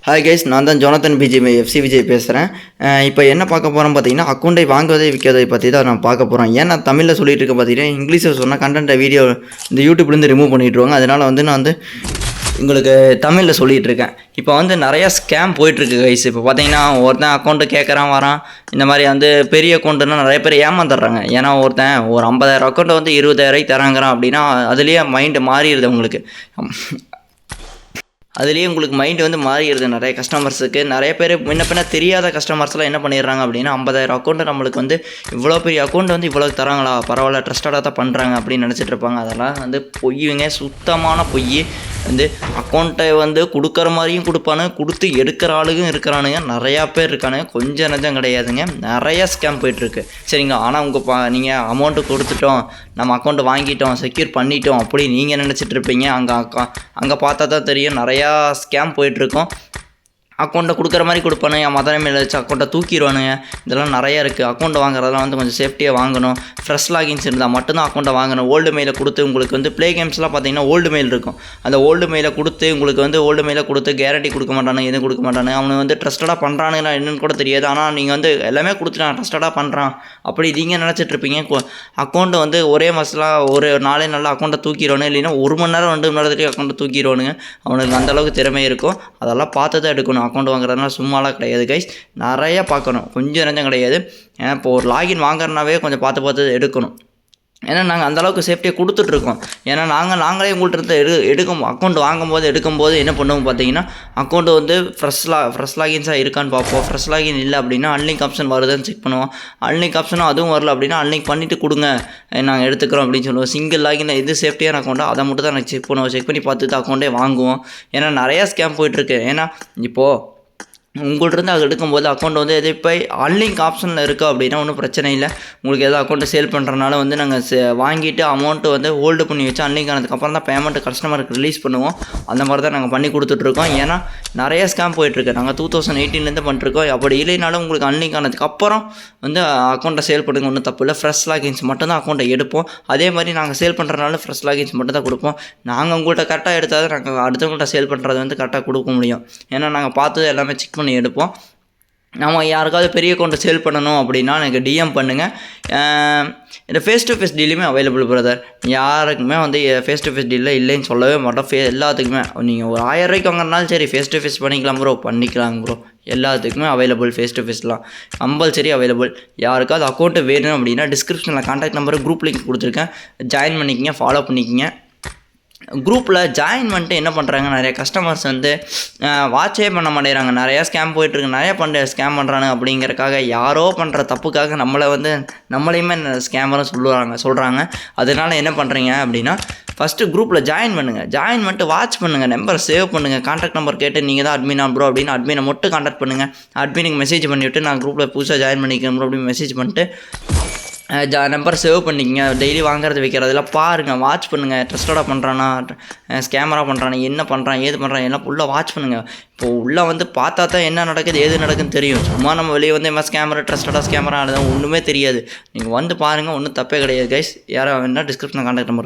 Hi guys, நான் தான் Jonathan FC Vijay பேசுகிறேன். இப்போ என்ன பார்க்க போகிறோம் பார்த்தீங்கன்னா, அக்கௌண்ட்டை வாங்குவதை விற்கிறதை பற்றி தான் நான் பார்க்க போகிறோம். ஏன் நான் தமிழில் சொல்லிட்டு இருக்க பார்த்தீங்கன்னா, இங்கிலீஷில் சொன்னால் கண்டென்ட்டை வீடியோ இந்த யூடியூப்லேருந்து ரிமூவ் பண்ணிவிட்ருவாங்க. அதனால் நான் உங்களுக்கு தமிழில் சொல்லிகிட்டு இருக்கேன். இப்போ நிறையா ஸ்கேம் போயிட்டுருக்கு கைஸ். இப்போ பார்த்தீங்கன்னா ஒருத்தன் அக்கௌண்ட்டு கேட்குறான் வரான். இந்த மாதிரி பெரிய அக்கௌண்ட்டுன்னா நிறைய பேர் ஏமாந்துடுறாங்க. ஏன்னா ஒருத்தன் ஒரு 50,000 அக்கௌண்ட்டை 20,000 தராங்கிறான் அப்படின்னா அதுலேயே மைண்டு மாறிடுது உங்களுக்கு. அதுலேயே உங்களுக்கு மைண்டு மாறிடுது. நிறைய கஸ்டமர்ஸுக்கு நிறைய பேர் முன்ன தெரியாத கஸ்டமர்ஸ்லாம் என்ன பண்ணிடுறாங்க அப்படின்னா 50,000 அக்கௌண்ட்டு நம்மளுக்கு இவ்வளோ பெரிய அக்கௌண்ட் இவ்வளோ தராங்களா, பரவாயில்ல ட்ரஸ்டடாக தான் பண்ணுறாங்க அப்படின்னு நினச்சிட்டு இருப்பாங்க. அதெல்லாம் பொய்யுங்க, சுத்தமான பொய். அக்கௌண்ட்டை கொடுக்குற மாதிரியும் கொடுப்பானு, கொடுத்து எடுக்கிற ஆளுக்கும் இருக்கிறானுங்க. நிறையா பேர் இருக்கானுங்க, கொஞ்சம் நஞ்சம் கிடையாதுங்க. நிறையா ஸ்கேம் போயிட்டுருக்கு சரிங்களா. ஆனால் நீங்கள் அமௌண்ட்டு கொடுத்துட்டோம், நம்ம அக்கௌண்ட்டு வாங்கிட்டோம், செக்யூர் பண்ணிட்டோம் அப்படி நீங்கள் நினச்சிட்டு இருப்பீங்க. அங்கே பார்த்தா தான் தெரியும் நிறையா ஸ்கேம் போயிட்டுருக்கோம். அக்கௌண்ட்டை கொடுக்குற மாதிரி கொடுப்பானுங்க, மதன மேலே வச்சு அக்கௌண்ட்டை தூக்கிடுவானுங்க. இதெல்லாம் நிறையா இருக்குது. அக்கௌண்ட் வாங்குறதெல்லாம் கொஞ்சம் சேஃப்டியாக வாங்கணும். ஃப்ரெஷ் லாகின்ஸ் இருந்தால் மட்டும்தான் அக்கௌண்ட்டை வாங்கணும். ஓல்டு மெயிலை கொடுத்து உங்களுக்கு ப்ளே கேம்ஸ்லாம் பார்த்தீங்கன்னா ஓல்டு மெயில் இருக்கும். அந்த ஓல்டு மெயிலை கொடுத்து உங்களுக்கு ஓல்டு மெயிலை கொடுத்து கேரண்டி கொடுக்க மாட்டானு, எதுவும் கொடுக்க மாட்டானு. அவனுக்கு ட்ரஸ்டடாக பண்ணுறானுங்கன்னா என்னென்னு கூட தெரியாது. ஆனால் நீங்கள் எல்லாமே கொடுத்துட்டான், ட்ரஸ்டடாக பண்ணுறான் அப்படி நீங்கள் நினச்சிட்ருப்பீங்க. அக்கௌண்ட்டு ஒரே மாதம் ஒரு நாளே நல்லா அக்கௌண்ட்டை தூக்கிடுவானு, இல்லைன்னா 1 மணி நேரம் 2 மணி நேரத்துலேயே அக்கௌண்ட்டை தூக்கிடுவானுங்க. அவனுக்கு அந்தளவுக்கு திறமை இருக்கும். அதெல்லாம் பார்த்து தான் எடுக்கணும். அக்கௌண்ட் வாங்குறதுனால சும்மாலாம் கிடையாது கைஸ், நிறையா பார்க்கணும், கொஞ்சம் நஞ்சம் கிடையாது. ஏன்னா இப்போ ஒரு லாகின் வாங்குறதுனாவே கொஞ்சம் பார்த்து எடுக்கணும். ஏன்னா நாங்கள் அந்தளவுக்கு சேஃப்டியாக கொடுத்துட்ருக்கோம். ஏன்னா நாங்களே உங்கள்கிட்ட அக்கௌண்ட் எடுக்கும்போது என்ன பண்ணுவோம் பார்த்தீங்கன்னா, அக்கௌண்ட்டு ஃப்ரெஷ் லாகின்ஸாக இருக்கான்னு பார்ப்போம். ஃப்ரெஷ் லாகின் இல்லை அப்படின்னா அன்லிங்க் ஆப்ஷன் வருதுன்னு செக் பண்ணுவோம். அன்லிங்க் ஆப்ஷனும் அதுவும் வரல அப்படின்னா அன்லிங்க் பண்ணிவிட்டு கொடுங்க, நாங்கள் எடுத்துக்கிறோம் அப்படின்னு சொல்லுவோம். சிங்கிள் லாகின் இது சேஃப்டியான அக்கௌண்ட்டோ அதை மட்டும் தான் நாங்கள் செக் பண்ணுவோம். செக் பண்ணி பார்த்துட்டு அக்கௌண்ட்டே வாங்குவோம். ஏன்னா நிறையா ஸ்கேம் போயிட்டுருக்கு. ஏன்னா இப்போது உங்கள்கிட்ட அது எடுக்கும்போது அக்கௌண்ட் எது இப்போ அன்லிங்க் ஆப்ஷனில் இருக்குது அப்படின்னா ஒன்றும் பிரச்சனை இல்லை. உங்களுக்கு எதாவது அக்கௌண்ட்டை சேல் பண்ணுறனால நாங்கள் வாங்கிட்டு அமௌண்ட்டு ஹோல்டு பண்ணி வச்சு அன்லிங்க் ஆனதுக்கப்புறம் தான் பேமெண்ட்டு கஸ்டமருக்கு ரிலீஸ் பண்ணுவோம். அந்த மாதிரி தான் நாங்கள் பண்ணி கொடுத்துட்ருக்கோம். ஏன்னா நிறைய ஸ்கேம் போயிட்டுருக்கு. நாங்கள் 2018 பண்ணிருக்கோம். அப்படி இல்லைனாலும் உங்களுக்கு அன்லிங்க் ஆனதுக்கப்புறம் அக்கௌண்ட்டை சேல் பண்ணுங்க, ஒன்றும் தப்பு இல்லை. ஃப்ரெஷ் லாகின்ஸ் மட்டும் தான் அக்கௌண்ட்டை எடுப்போம். அதே மாதிரி நாங்கள் சேல் பண்ணுறதுனால ஃப்ரெஷ் லாகின்ஸ் மட்டும் தான் கொடுப்போம். நாங்கள் உங்கள்கிட்ட கரெக்டாக எடுத்தால் தான் நாங்கள் அடுத்தவங்கள்ட்ட சேல் பண்ணுறது கரெக்டாக கொடுக்க முடியும். ஏன்னா நாங்கள் பார்த்தது எல்லாமே செக் பண்ணி எடுப்போம். நம்ம யாருக்காவது பெரிய அக்கௌண்ட்டை சேல் பண்ணணும் அப்படின்னா எனக்கு டிஎம் பண்ணுங்கள். இந்த ஃபேஸ் டு ஃபேஸ் டீலுமே அவைலபிள் பிரதர். யாருக்குமே ஃபேஸ் டு ஃபேஸ் டீலில் இல்லைன்னு சொல்லவே மாட்டோம். எல்லாத்துக்குமே நீங்கள் ஒரு 1000 ரூபாய்க்கு வாங்கினாலும் சரி ஃபேஸ் டு ஃபேஸ் பண்ணிக்கலாம் ப்ரோ. எல்லாத்துக்குமே அவைலபிள். ஃபேஸ் டு ஃபேஸ்லாம் கம்பல்சரி அவைலபிள். யாருக்காவது அக்கௌண்ட்டு வேணும் அப்படின்னா டிஸ்கிரிப்ஷனில் கான்டாக்ட் நம்பரு குரூப் லிங்க் கொடுத்துருக்கேன், ஜாயின் பண்ணிக்கிங்க, ஃபாலோ பண்ணிக்கிங்க. குரூப்பில் ஜாயின் பண்ணிட்டு என்ன பண்ணுறாங்க, நிறைய கஸ்டமர்ஸ் வாட்சே பண்ண மாட்டேங்கிறாங்க. நிறையா ஸ்கேம் போயிட்டுருக்கு. நிறையா ஸ்கேம் பண்ணுறாங்க அப்படிங்கிறக்காக யாரோ பண்ணுற தப்புக்காக நம்மளையுமே ஸ்கேமரும் சொல்கிறாங்க. அதனால் என்ன பண்ணுறீங்க அப்படின்னா ஃபஸ்ட்டு குரூப்பில் ஜாயின் பண்ணுங்கள். ஜாயின் பண்ணிட்டு வாட்ச் பண்ணுங்கள், நம்பர் சேவ் பண்ணுங்கள். கான்டாக்ட் நம்பர் கேட்டு நீங்கள் தான் அட்மினா ப்ரோ அப்படின்னு அட்மினை மட்டும் கான்டாக்ட் பண்ணுங்கள். அட்மினுக்கு மெசேஜ் பண்ணிவிட்டு நான் குரூப்பில் புதுசாக ஜாயின் பண்ணிக்கிறேன் ப்ரோ அப்படின்னு மெசேஜ் பண்ணிட்டு நம்பர் சேவ் பண்ணிக்கங்க. டெய்லி வாங்குறது வைக்கிறதெல்லாம் பாருங்கள், வாட்ச் பண்ணுங்கள். ட்ரஸ்டடாக பண்ணுறானா, ஸ்கேமராக பண்ணுறானா, என்ன பண்ணுறான், ஏது பண்ணுறான் எல்லாம் ஃபுல்லாக வாட்ச் பண்ணுங்கள். இப்போது உள்ளே பார்த்தா தான் என்ன நடக்குது ஏது நடக்குதுன்னு தெரியும். சும்மா நம்ம வெளியே என்ன ஸ்கேமரா ட்ரஸ்டடாக ஸ்கேமரா ஒன்றுமே தெரியாது. நீங்கள் பாருங்கள், ஒன்றும் தப்பே கிடையாது கைஸ். யாராவது வேணால் டிஸ்கிரிப்ஷனில் கான்டாக்ட் நம்பர்